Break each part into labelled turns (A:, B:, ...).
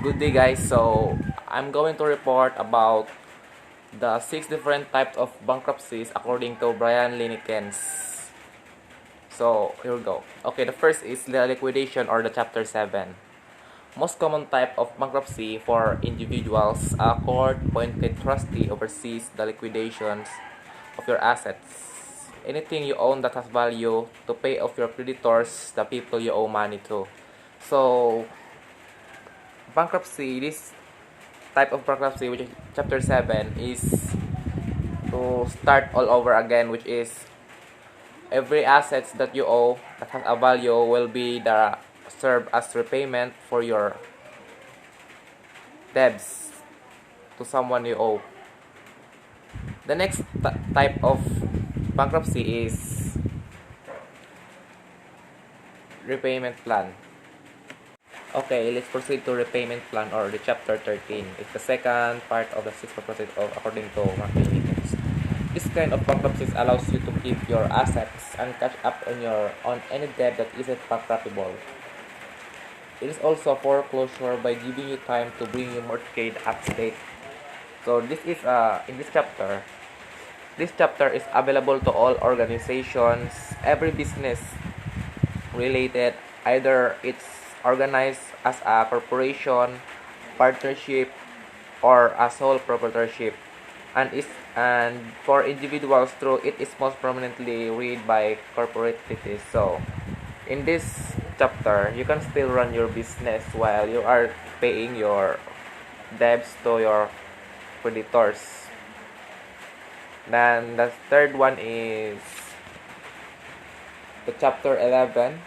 A: Good day, guys. So I'm going to report about the 6 different types of bankruptcies according to Brian Linikens. So here we go. Okay, the first is the liquidation or the Chapter 7. Most common type of bankruptcy for individuals, a court-appointed trustee oversees the liquidations of your assets. Anything you own that has value to pay off your creditors, the people you owe money to. So bankruptcy, this type of bankruptcy, which is Chapter 7, is to start all over again, which is every assets that you owe that has a value will be serve as repayment for your debts to someone you owe. The next type of bankruptcy is repayment plan. Okay, let's proceed to repayment plan or the Chapter 13. It's the second part of the 6 bankruptcy according to Martin. This kind of bankruptcies allows you to keep your assets and catch up on any debt that isn't bankruptable. It is also a foreclosure by giving you time to bring your mortgage up to date. So this is in this chapter. This chapter is available to all organizations, every business related, either it's organized as a corporation, partnership, or a sole proprietorship, and for individuals through it is most prominently read by corporate entities. So in this chapter you can still run your business while you are paying your debts to your creditors. Then the third one is the Chapter 11.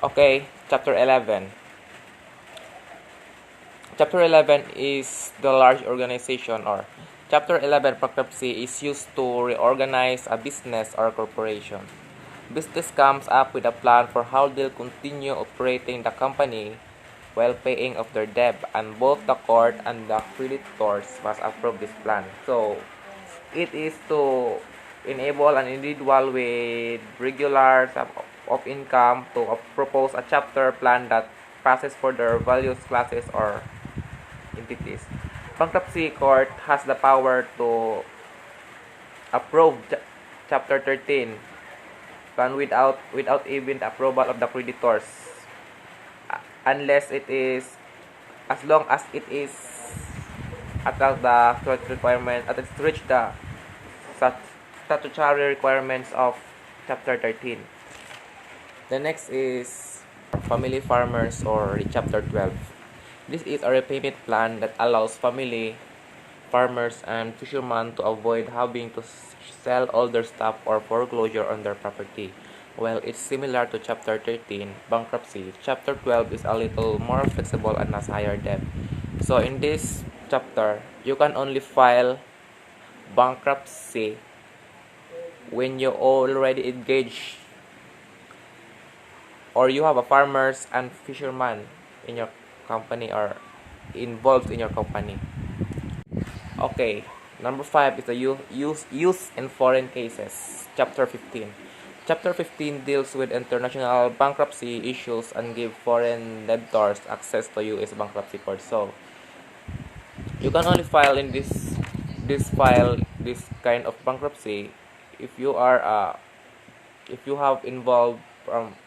A: Okay, Chapter 11. Chapter 11 is the large organization, or Chapter 11 bankruptcy is used to reorganize a business or corporation. Business comes up with a plan for how they'll continue operating the company while paying off their debt, and both the court and the creditors must approve this plan. So it is to enable an individual with regular sum of income to propose a chapter plan that passes for their various classes or entities. Bankruptcy court has the power to approve Chapter 13 plan without even the approval of the creditors, unless it is, as long as it is at the requirement, at it's reached the statutory requirements of Chapter 13. The next is family farmers or Chapter 12. This is a repayment plan that allows family farmers and fishermen to avoid having to sell all their stuff or foreclosure on their property. While it's similar to Chapter 13 bankruptcy, Chapter 12 is a little more flexible and has higher debt. So in this chapter, you can only file bankruptcy when you already engaged or you have a farmers and fishermen in your company or involved in your company. Okay, number 5 is the use in foreign cases. Chapter 15. Chapter 15 deals with international bankruptcy issues and give foreign debtors access to U.S. bankruptcy court. So you can only file in this kind of bankruptcy if you are if you have involved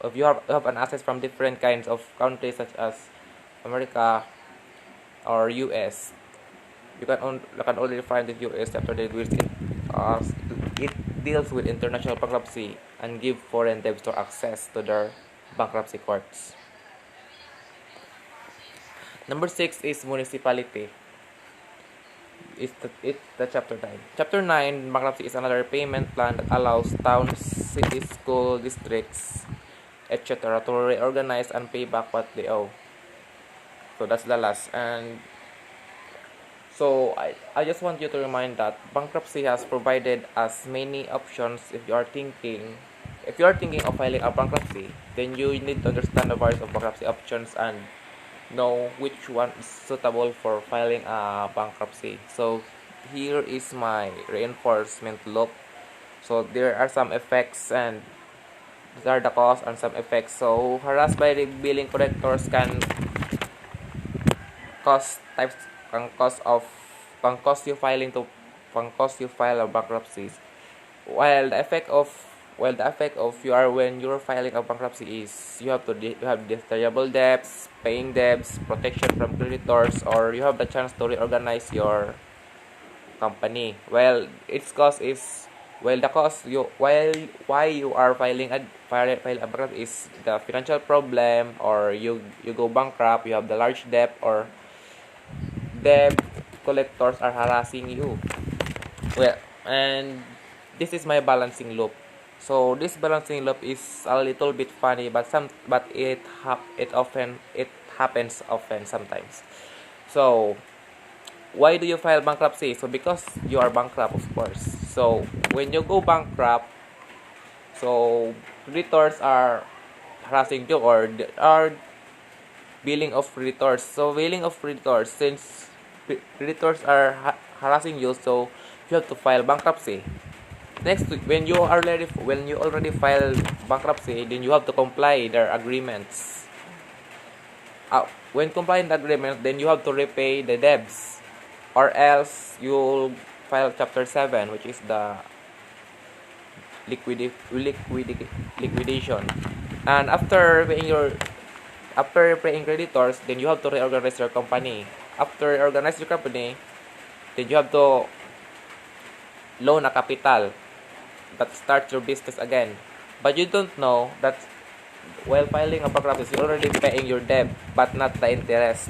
A: if you have an assets from different kinds of countries such as America or US. You can only find the US chapter that it deals with international bankruptcy and give foreign debtors access to their bankruptcy courts. Number 6 is municipality. It's the Chapter 9. Chapter 9 bankruptcy is another payment plan that allows towns, cities, school districts, etc. to reorganize and pay back what they owe. So that's the last. And so I just want you to remind that bankruptcy has provided as many options. If you are thinking of filing a bankruptcy, then you need to understand the various of bankruptcy options and know which one is suitable for filing a bankruptcy. So here is my reinforcement loop. So there are some effects, and these are the cause and some effects. So harassed by the billing collectors can cost types, ang cost you file a bankruptcy. While the effect of you are when you're filing a bankruptcy is you have dischargeable debts, paying debts, protection from creditors, or you have the chance to reorganize your company. Well, its cost is the cost you why you are file a bankrupt is the financial problem, or you go bankrupt, you have the large debt, or debt collectors are harassing you. Well, and this is my balancing loop. So this balancing loop is a little bit funny, but it happens often sometimes. So why do you file bankruptcy? So because you are bankrupt, of course. So when you go bankrupt, so creditors are harassing you, or are billing of creditors. So billing of creditors, since creditors are harassing you, so you have to file bankruptcy. Next, when you already file bankruptcy, then you have to comply their agreements. When complying the agreement, then you have to repay the debts, or else you'll file chapter 7, which is the liquidation. And after paying creditors, then you have to reorganize your company. After reorganize your company, then you have to loan a capital that starts your business again. But you don't know that while filing a bankruptcy, you're already paying your debt, but not the interest.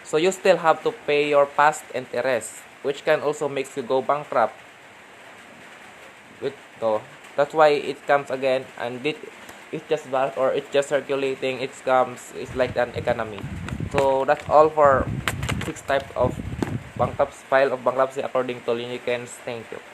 A: So you still have to pay your past interest, which can also make you go bankrupt. So that's why it comes again, and it's just bad, or it's just circulating. It's like an economy. So that's all for 6 types of file of bankruptcy according to Linikens. Thank you.